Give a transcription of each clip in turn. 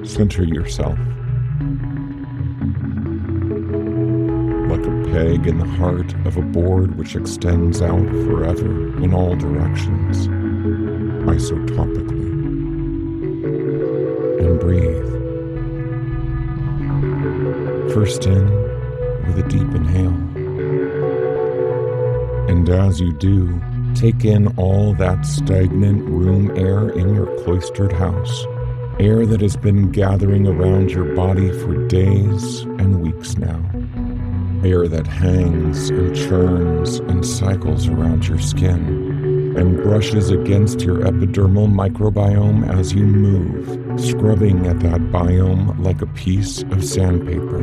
Center yourself. Like a peg in the heart of a board which extends out forever in all directions, isotopically. And breathe. First in with a deep inhale. And as you do, take in all that stagnant room air in your cloistered house. Air that has been gathering around your body for days and weeks now. Air that hangs and churns and cycles around your skin and brushes against your epidermal microbiome as you move, scrubbing at that biome like a piece of sandpaper,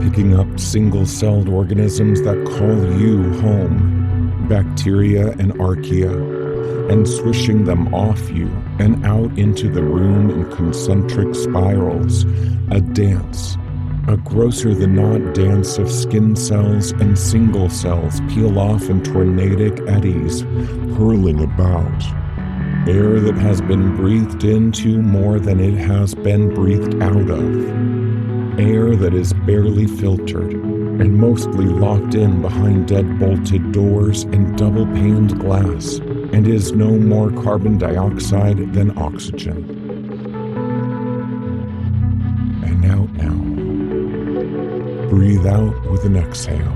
picking up single-celled organisms that call you home, bacteria and archaea, and swishing them off you and out into the room in concentric spirals, a dance, a grosser-than-not dance of skin cells and single cells peel off in tornadic eddies, hurling about. Air that has been breathed into more than it has been breathed out of. Air that is barely filtered and mostly locked in behind dead-bolted doors and double-paned glass, and is no more carbon dioxide than oxygen. And out now. Breathe out with an exhale.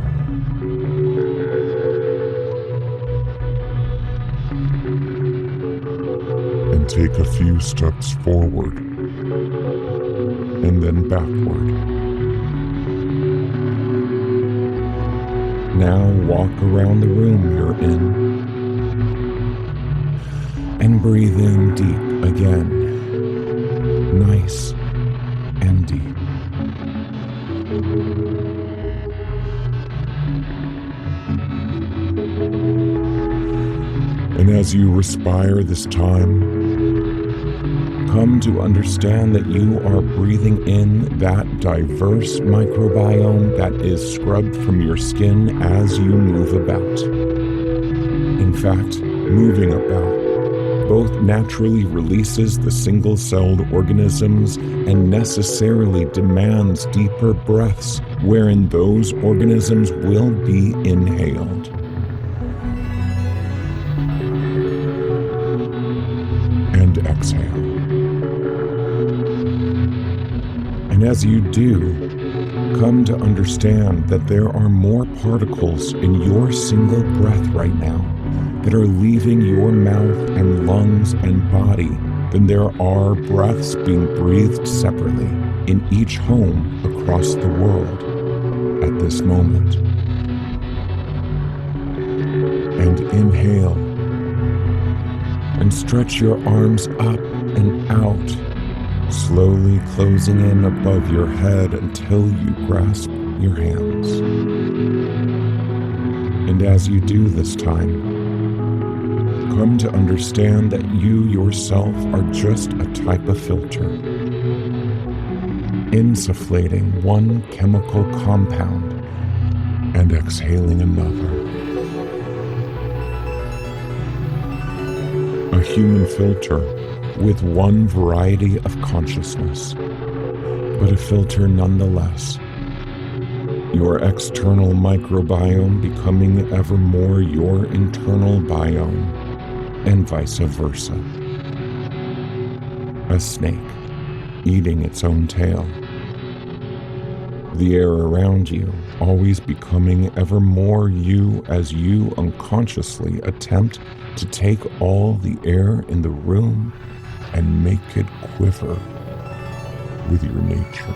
And take a few steps forward, and then backward. Now walk around the room you're in. And breathe in deep again, nice and deep. And as you respire this time, come to understand that you are breathing in that diverse microbiome that is scrubbed from your skin as you move about. In fact, moving about both naturally releases the single-celled organisms and necessarily demands deeper breaths wherein those organisms will be inhaled. And exhale. And as you do, come to understand that there are more particles in your single breath right now that are leaving your mouth and lungs and body than there are breaths being breathed separately in each home across the world at this moment. And inhale and stretch your arms up and out, slowly closing in above your head until you grasp your hands. And as you do this time, come to understand that you yourself are just a type of filter, insufflating one chemical compound and exhaling another. A human filter with one variety of consciousness, but a filter nonetheless. Your external microbiome becoming ever more your internal biome, and vice versa. A snake eating its own tail. The air around you always becoming ever more you as you unconsciously attempt to take all the air in the room and make it quiver with your nature.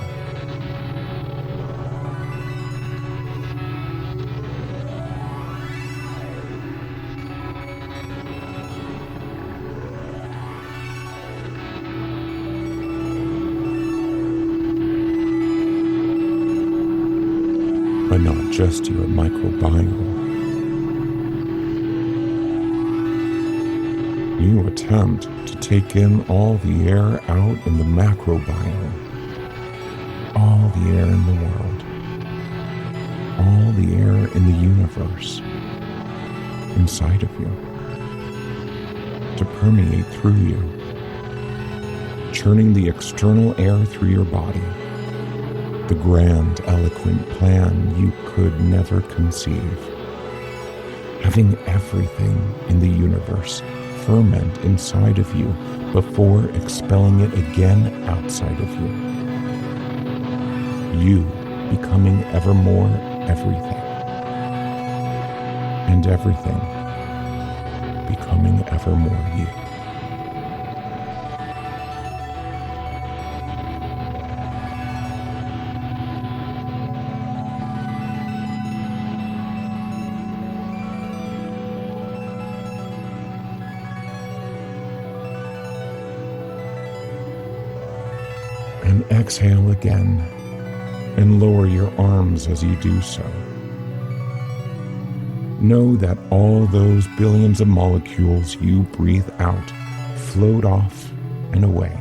But not just your microbiome. You attempt to take in all the air out in the macrobiome, all the air in the world, all the air in the universe, inside of you, to permeate through you, churning the external air through your body. The grand, eloquent plan you could never conceive. Having everything in the universe ferment inside of you before expelling it again outside of you. You becoming ever more everything. And everything becoming ever more you. And exhale again, and lower your arms as you do so. Know that all those billions of molecules you breathe out float off and away.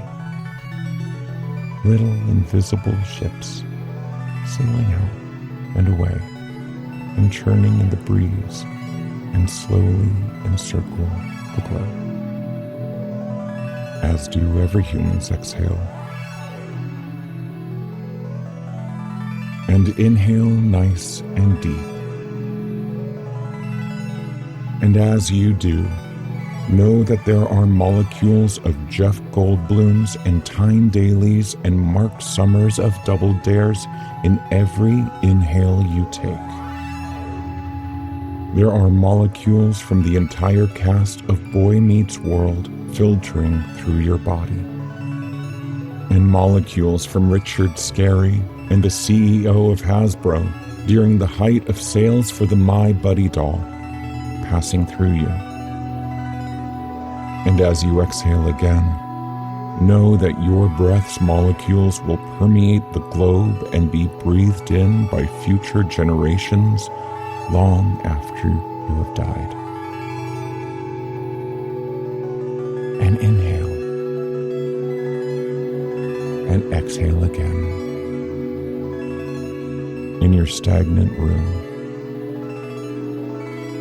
Little invisible ships sailing out and away and churning in the breeze and slowly encircle the globe. As do every human's exhale. And inhale nice and deep. And as you do, know that there are molecules of Jeff Goldblums and Tyne Dailies and Mark Summers of Double Dares in every inhale you take. There are molecules from the entire cast of Boy Meets World filtering through your body. And molecules from Richard Scarry and the CEO of Hasbro during the height of sales for the My Buddy doll, passing through you. And as you exhale again, know that your breath's molecules will permeate the globe and be breathed in by future generations long after you have died. And inhale. And exhale again. In your stagnant room,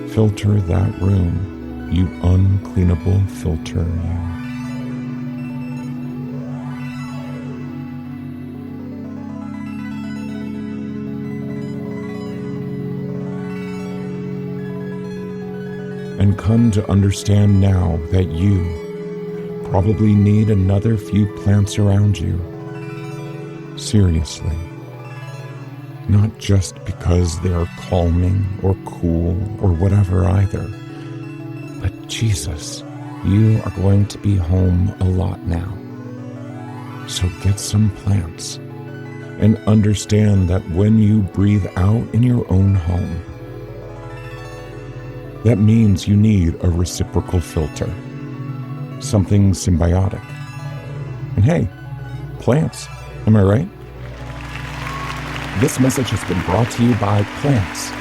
filter that room, you uncleanable filter you. And come to understand now that you probably need another few plants around you. Seriously. Not just because they are calming or cool or whatever either. But Jesus, you are going to be home a lot now. So get some plants and understand that when you breathe out in your own home, that means you need a reciprocal filter, something symbiotic. And hey, plants, am I right? This message has been brought to you by plants.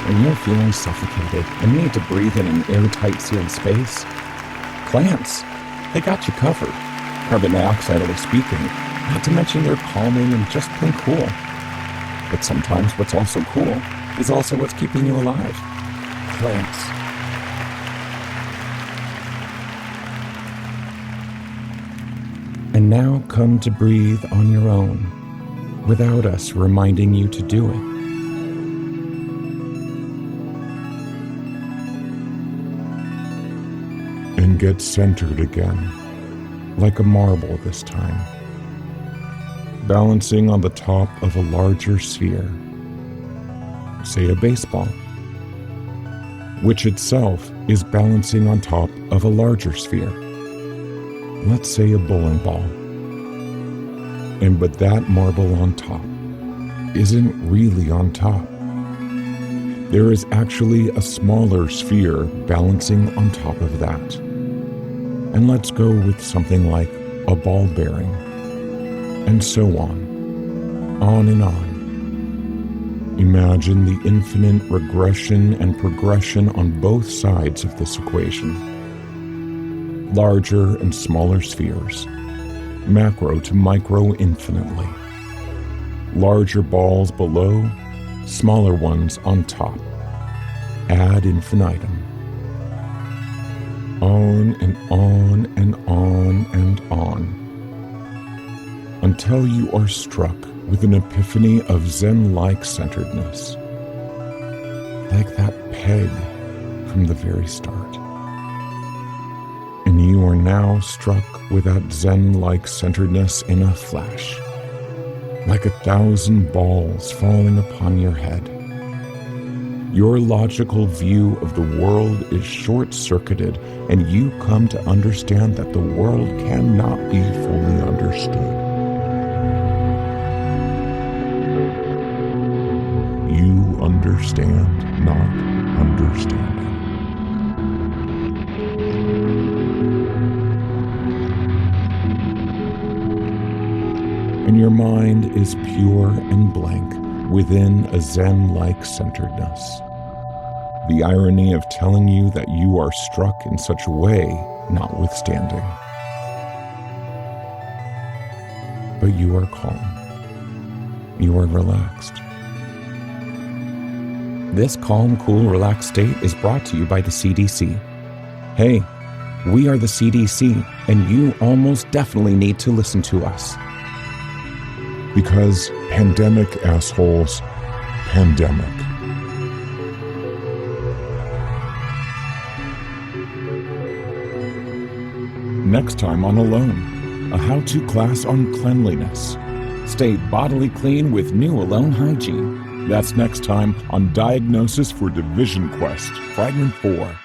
When you're feeling suffocated and need to breathe in an airtight sealed space, plants, they got you covered. Carbon dioxide speaking, not to mention they're calming and just plain cool. But sometimes what's also cool is also what's keeping you alive. Plants. And now come to breathe on your own, without us reminding you to do it. And get centered again, like a marble this time, balancing on the top of a larger sphere, say a baseball, which itself is balancing on top of a larger sphere, let's say a bowling ball. But that marble on top isn't really on top. There is actually a smaller sphere balancing on top of that. And let's go with something like a ball bearing, and so on and on. Imagine the infinite regression and progression on both sides of this equation. Larger and smaller spheres, macro to micro infinitely. Larger balls below, smaller ones on top. Ad infinitum. On and on and on and on. until you are struck with an epiphany of Zen-like centeredness, like that peg from the very start. And you are now struck with that Zen-like centeredness in a flash, like 1,000 balls falling upon your head. Your logical view of the world is short-circuited, and you come to understand that the world cannot be fully understood. You understand not understanding. And your mind is pure and blank within a Zen-like centeredness. The irony of telling you that you are struck in such a way notwithstanding. But you are calm. You are relaxed. This calm, cool, relaxed state is brought to you by the CDC. Hey, we are the CDC, and you almost definitely need to listen to us. Because pandemic, assholes, pandemic. Next time on Alone, a how-to class on cleanliness. Stay bodily clean with new Alone hygiene. That's next time on Diagnosis for Division Quest, Fragment 4.